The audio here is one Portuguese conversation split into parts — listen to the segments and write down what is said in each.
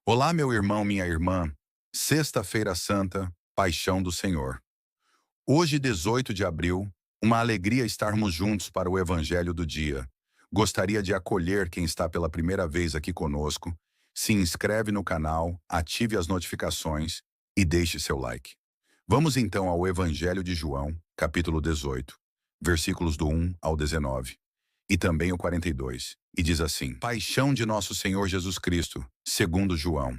Olá, meu irmão, minha irmã. Sexta-feira Santa, Paixão do Senhor. Hoje, 18 de abril, uma alegria estarmos juntos para o Evangelho do dia. Gostaria de acolher quem está pela primeira vez aqui conosco. Se inscreve no canal, ative as notificações e deixe seu like. Vamos então ao Evangelho de João, capítulo 18, versículos do 1 ao 19, e também o 42, e diz assim: Paixão de nosso Senhor Jesus Cristo, segundo João.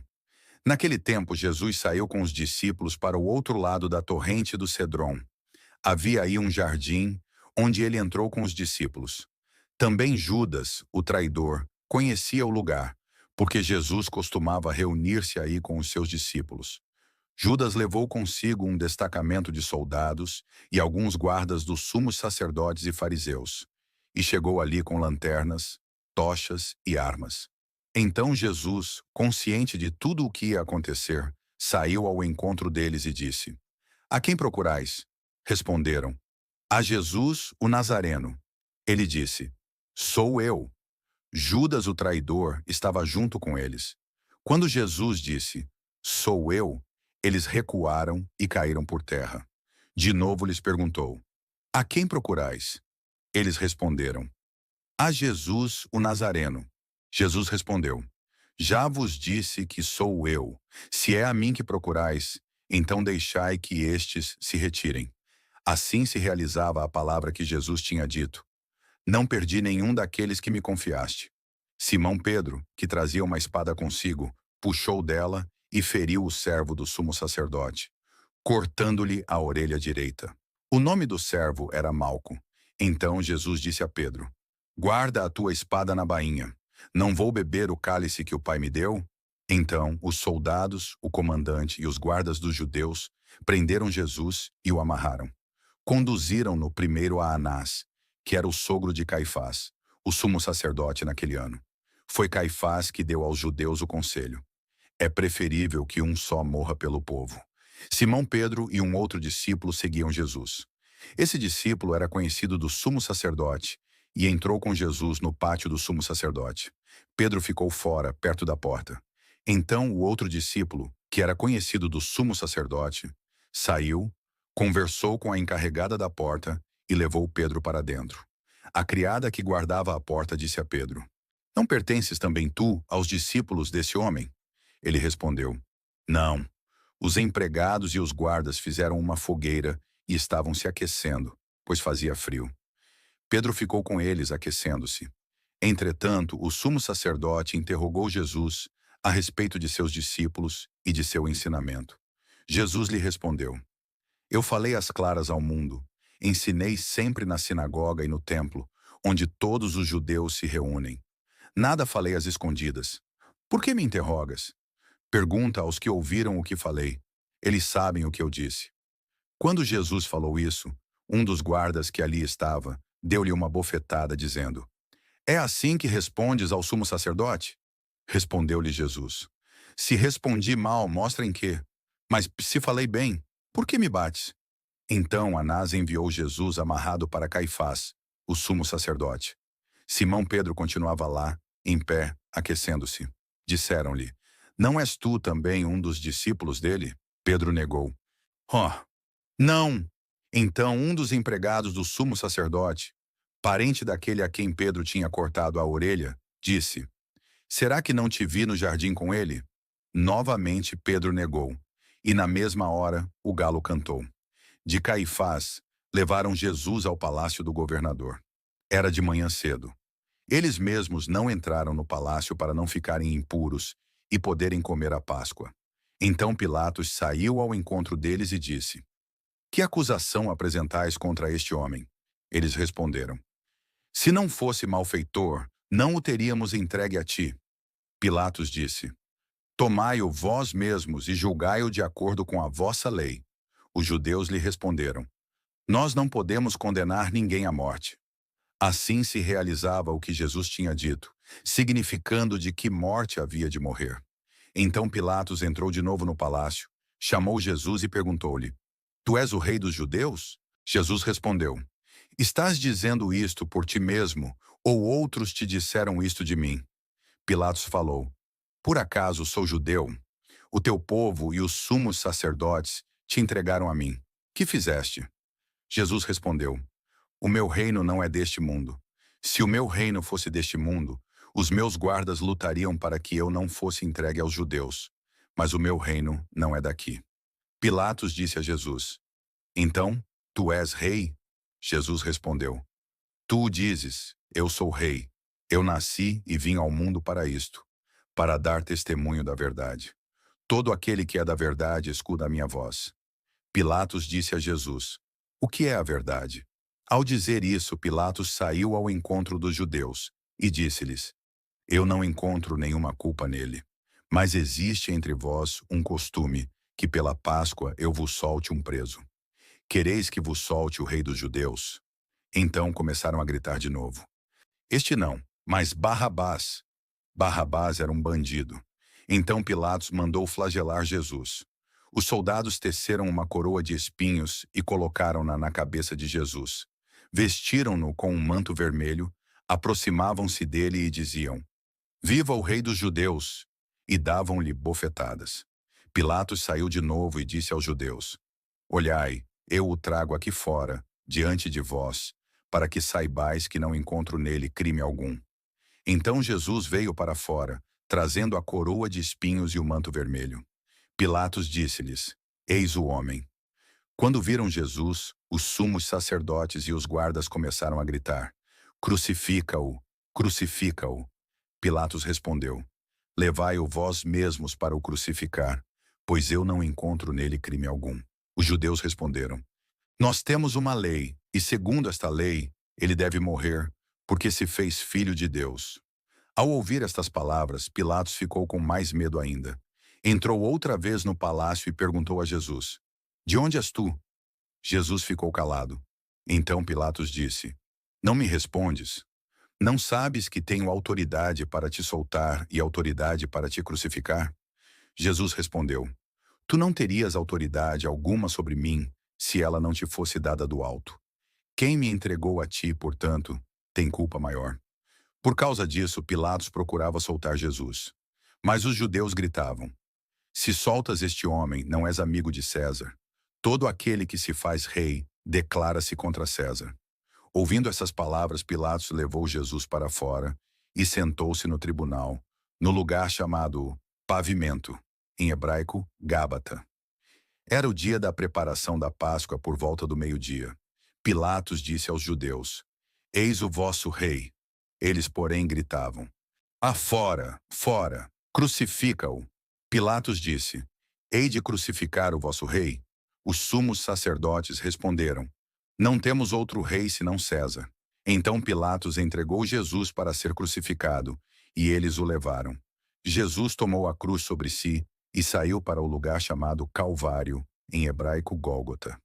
Naquele tempo, Jesus saiu com os discípulos para o outro lado da torrente do Cedron. Havia aí um jardim, onde ele entrou com os discípulos. Também Judas, o traidor, conhecia o lugar, porque Jesus costumava reunir-se aí com os seus discípulos. Judas levou consigo um destacamento de soldados e alguns guardas dos sumos sacerdotes e fariseus, e chegou ali com lanternas, tochas e armas. Então Jesus, consciente de tudo o que ia acontecer, saiu ao encontro deles e disse: A quem procurais? Responderam: A Jesus, o Nazareno. Ele disse: Sou eu. Judas, o traidor, estava junto com eles. Quando Jesus disse: Sou eu, eles recuaram e caíram por terra. De novo lhes perguntou: A quem procurais? Eles responderam: A Jesus, o Nazareno. Jesus respondeu: Já vos disse que sou eu. Se é a mim que procurais, então deixai que estes se retirem. Assim se realizava a palavra que Jesus tinha dito: Não perdi nenhum daqueles que me confiaste. Simão Pedro, que trazia uma espada consigo, puxou dela e feriu o servo do sumo sacerdote, cortando-lhe a orelha direita. O nome do servo era Malco. Então Jesus disse a Pedro: Guarda a tua espada na bainha. Não vou beber o cálice que o Pai me deu? Então os soldados, o comandante e os guardas dos judeus prenderam Jesus e o amarraram. Conduziram-no primeiro a Anás, que era o sogro de Caifás, o sumo sacerdote naquele ano. Foi Caifás que deu aos judeus o conselho: É preferível que um só morra pelo povo. Simão Pedro e um outro discípulo seguiam Jesus. Esse discípulo era conhecido do sumo sacerdote e entrou com Jesus no pátio do sumo sacerdote. Pedro ficou fora, perto da porta. Então o outro discípulo, que era conhecido do sumo sacerdote, saiu, conversou com a encarregada da porta e levou Pedro para dentro. A criada que guardava a porta disse a Pedro: Não pertences também tu aos discípulos desse homem? Ele respondeu: Não. Os empregados e os guardas fizeram uma fogueira e estavam se aquecendo, pois fazia frio. Pedro ficou com eles, aquecendo-se. Entretanto, o sumo sacerdote interrogou Jesus a respeito de seus discípulos e de seu ensinamento. Jesus lhe respondeu: Eu falei às claras ao mundo, ensinei sempre na sinagoga e no templo, onde todos os judeus se reúnem. Nada falei às escondidas. Por que me interrogas? Pergunta aos que ouviram o que falei. Eles sabem o que eu disse. Quando Jesus falou isso, um dos guardas que ali estava deu-lhe uma bofetada, dizendo: É assim que respondes ao sumo sacerdote? Respondeu-lhe Jesus: Se respondi mal, mostra em quê. Mas se falei bem, por que me bates? Então Anás enviou Jesus amarrado para Caifás, o sumo sacerdote. Simão Pedro continuava lá, em pé, aquecendo-se. Disseram-lhe: Não és tu também um dos discípulos dele? Pedro negou: Oh, não! Então um dos empregados do sumo sacerdote, parente daquele a quem Pedro tinha cortado a orelha, disse: Será que não te vi no jardim com ele? Novamente Pedro negou, e na mesma hora o galo cantou. De Caifás, levaram Jesus ao palácio do governador. Era de manhã cedo. Eles mesmos não entraram no palácio para não ficarem impuros e poderem comer a Páscoa. Então Pilatos saiu ao encontro deles e disse: Que acusação apresentais contra este homem? Eles responderam: Se não fosse malfeitor, não o teríamos entregue a ti. Pilatos disse: Tomai-o vós mesmos e julgai-o de acordo com a vossa lei. Os judeus lhe responderam: Nós não podemos condenar ninguém à morte. Assim se realizava o que Jesus tinha dito, significando de que morte havia de morrer. Então Pilatos entrou de novo no palácio, chamou Jesus e perguntou-lhe: Tu és o rei dos judeus? Jesus respondeu: Estás dizendo isto por ti mesmo, ou outros te disseram isto de mim? Pilatos falou: Por acaso sou judeu? O teu povo e os sumos sacerdotes te entregaram a mim. Que fizeste? Jesus respondeu: O meu reino não é deste mundo. Se o meu reino fosse deste mundo, os meus guardas lutariam para que eu não fosse entregue aos judeus. Mas o meu reino não é daqui. Pilatos disse a Jesus: Então, tu és rei? Jesus respondeu: Tu o dizes, eu sou rei. Eu nasci e vim ao mundo para isto, para dar testemunho da verdade. Todo aquele que é da verdade escuta a minha voz. Pilatos disse a Jesus: O que é a verdade? Ao dizer isso, Pilatos saiu ao encontro dos judeus e disse-lhes: Eu não encontro nenhuma culpa nele. Mas existe entre vós um costume, que pela Páscoa eu vos solte um preso. Quereis que vos solte o rei dos judeus? Então começaram a gritar de novo: Este não, mas Barrabás. Barrabás era um bandido. Então Pilatos mandou flagelar Jesus. Os soldados teceram uma coroa de espinhos e colocaram-na na cabeça de Jesus. Vestiram-no com um manto vermelho, aproximavam-se dele e diziam: Viva o rei dos judeus! E davam-lhe bofetadas. Pilatos saiu de novo e disse aos judeus: Olhai, eu o trago aqui fora, diante de vós, para que saibais que não encontro nele crime algum. Então Jesus veio para fora, trazendo a coroa de espinhos e o manto vermelho. Pilatos disse-lhes: Eis o homem. Quando viram Jesus, os sumos sacerdotes e os guardas começaram a gritar: Crucifica-o! Crucifica-o! Pilatos respondeu: Levai-o vós mesmos para o crucificar, pois eu não encontro nele crime algum. Os judeus responderam: Nós temos uma lei, e segundo esta lei, ele deve morrer, porque se fez filho de Deus. Ao ouvir estas palavras, Pilatos ficou com mais medo ainda. Entrou outra vez no palácio e perguntou a Jesus: De onde és tu? Jesus ficou calado. Então Pilatos disse: Não me respondes? Não sabes que tenho autoridade para te soltar e autoridade para te crucificar? Jesus respondeu: Tu não terias autoridade alguma sobre mim se ela não te fosse dada do alto. Quem me entregou a ti, portanto, tem culpa maior. Por causa disso, Pilatos procurava soltar Jesus. Mas os judeus gritavam: Se soltas este homem, não és amigo de César. Todo aquele que se faz rei declara-se contra César. Ouvindo essas palavras, Pilatos levou Jesus para fora e sentou-se no tribunal, no lugar chamado Pavimento, em hebraico, Gábata. Era o dia da preparação da Páscoa por volta do meio-dia. Pilatos disse aos judeus: Eis o vosso rei. Eles, porém, gritavam: Fora, fora, crucifica-o. Pilatos disse: Hei de crucificar o vosso rei? Os sumos sacerdotes responderam: Não temos outro rei senão César. Então Pilatos entregou Jesus para ser crucificado, e eles o levaram. Jesus tomou a cruz sobre si e saiu para o lugar chamado Calvário, em hebraico Gólgota.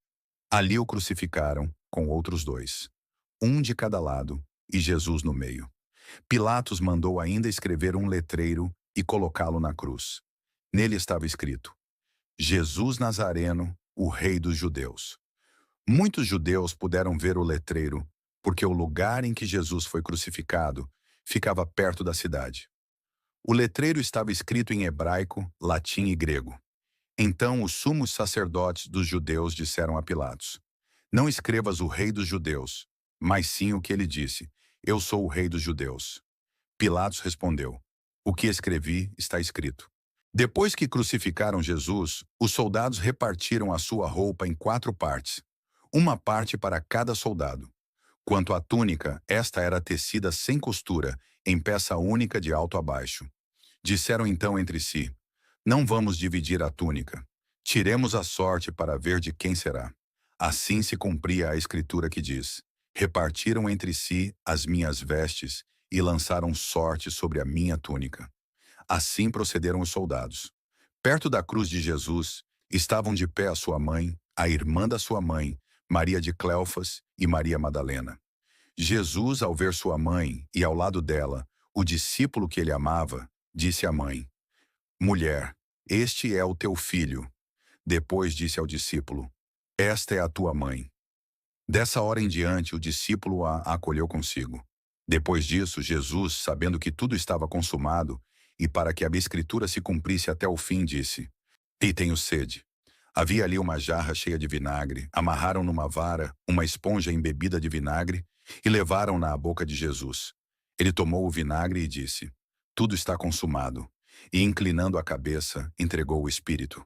Ali o crucificaram com outros dois, um de cada lado, e Jesus no meio. Pilatos mandou ainda escrever um letreiro e colocá-lo na cruz. Nele estava escrito: Jesus Nazareno, o Rei dos Judeus. Muitos judeus puderam ver o letreiro, porque o lugar em que Jesus foi crucificado ficava perto da cidade. O letreiro estava escrito em hebraico, latim e grego. Então os sumos sacerdotes dos judeus disseram a Pilatos: Não escrevas o Rei dos Judeus, mas sim o que ele disse: Eu sou o Rei dos Judeus. Pilatos respondeu: O que escrevi está escrito. Depois que crucificaram Jesus, os soldados repartiram a sua roupa em 4 partes, uma parte para cada soldado. Quanto à túnica, esta era tecida sem costura, em peça única de alto a baixo. Disseram então entre si: Não vamos dividir a túnica. Tiremos a sorte para ver de quem será. Assim se cumpria a escritura que diz: Repartiram entre si as minhas vestes e lançaram sorte sobre a minha túnica. Assim procederam os soldados. Perto da cruz de Jesus, estavam de pé a sua mãe, a irmã da sua mãe, Maria de Cleofas e Maria Madalena. Jesus, ao ver sua mãe e ao lado dela, o discípulo que ele amava, disse à mãe: Mulher, este é o teu filho. Depois disse ao discípulo: Esta é a tua mãe. Dessa hora em diante, o discípulo a acolheu consigo. Depois disso, Jesus, sabendo que tudo estava consumado, e para que a escritura se cumprisse até o fim, disse: E tenho sede. Havia ali uma jarra cheia de vinagre, amarraram numa vara uma esponja embebida de vinagre e levaram-na à boca de Jesus. Ele tomou o vinagre e disse: Tudo está consumado. E, inclinando a cabeça, entregou o Espírito.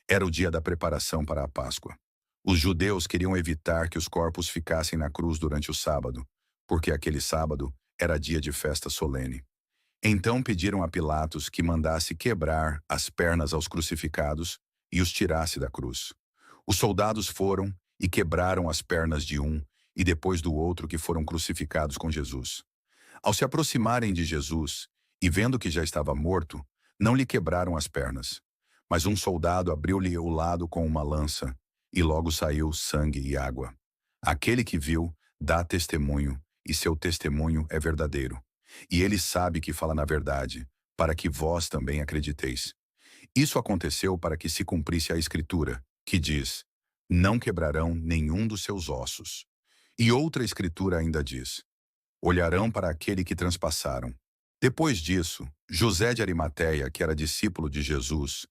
Era o dia da preparação para a Páscoa. Os judeus queriam evitar que os corpos ficassem na cruz durante o sábado, porque aquele sábado era dia de festa solene. Então pediram a Pilatos que mandasse quebrar as pernas aos crucificados e os tirasse da cruz. Os soldados foram e quebraram as pernas de um e depois do outro que foram crucificados com Jesus. Ao se aproximarem de Jesus e vendo que já estava morto, não lhe quebraram as pernas. Mas um soldado abriu-lhe o lado com uma lança, e logo saiu sangue e água. Aquele que viu dá testemunho, e seu testemunho é verdadeiro. E ele sabe que fala na verdade, para que vós também acrediteis. Isso aconteceu para que se cumprisse a Escritura, que diz: Não quebrarão nenhum dos seus ossos. E outra Escritura ainda diz: Olharão para aquele que transpassaram. Depois disso, José de Arimateia, que era discípulo de Jesus,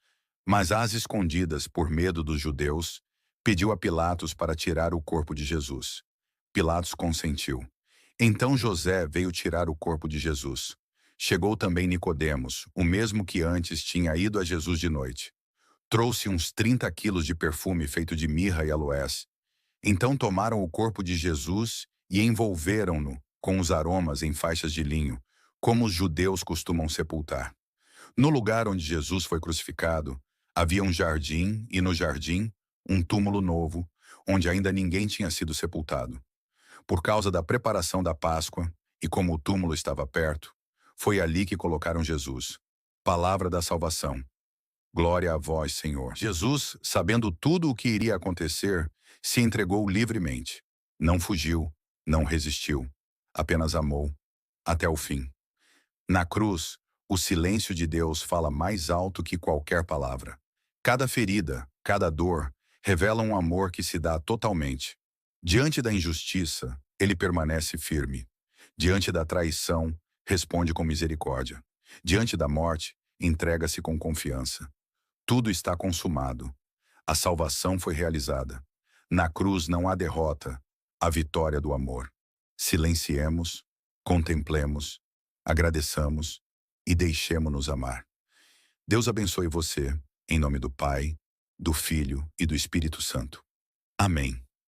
mas às escondidas por medo dos judeus, pediu a Pilatos para tirar o corpo de Jesus. Pilatos consentiu. Então José veio tirar o corpo de Jesus. Chegou também Nicodemos, o mesmo que antes tinha ido a Jesus de noite. Trouxe uns 30 quilos de perfume feito de mirra e aloés. Então tomaram o corpo de Jesus e envolveram-no com os aromas em faixas de linho, como os judeus costumam sepultar. No lugar onde Jesus foi crucificado, havia um jardim e no jardim um túmulo novo, onde ainda ninguém tinha sido sepultado. Por causa da preparação da Páscoa, e como o túmulo estava perto, foi ali que colocaram Jesus. Palavra da salvação. Glória a vós, Senhor. Jesus, sabendo tudo o que iria acontecer, se entregou livremente. Não fugiu, não resistiu, apenas amou, até o fim. Na cruz, o silêncio de Deus fala mais alto que qualquer palavra. Cada ferida, cada dor, revela um amor que se dá totalmente. Diante da injustiça, ele permanece firme. Diante da traição, responde com misericórdia. Diante da morte, entrega-se com confiança. Tudo está consumado. A salvação foi realizada. Na cruz não há derrota, a vitória do amor. Silenciemos, contemplemos, agradeçamos e deixemo-nos amar. Deus abençoe você, em nome do Pai, do Filho e do Espírito Santo. Amém.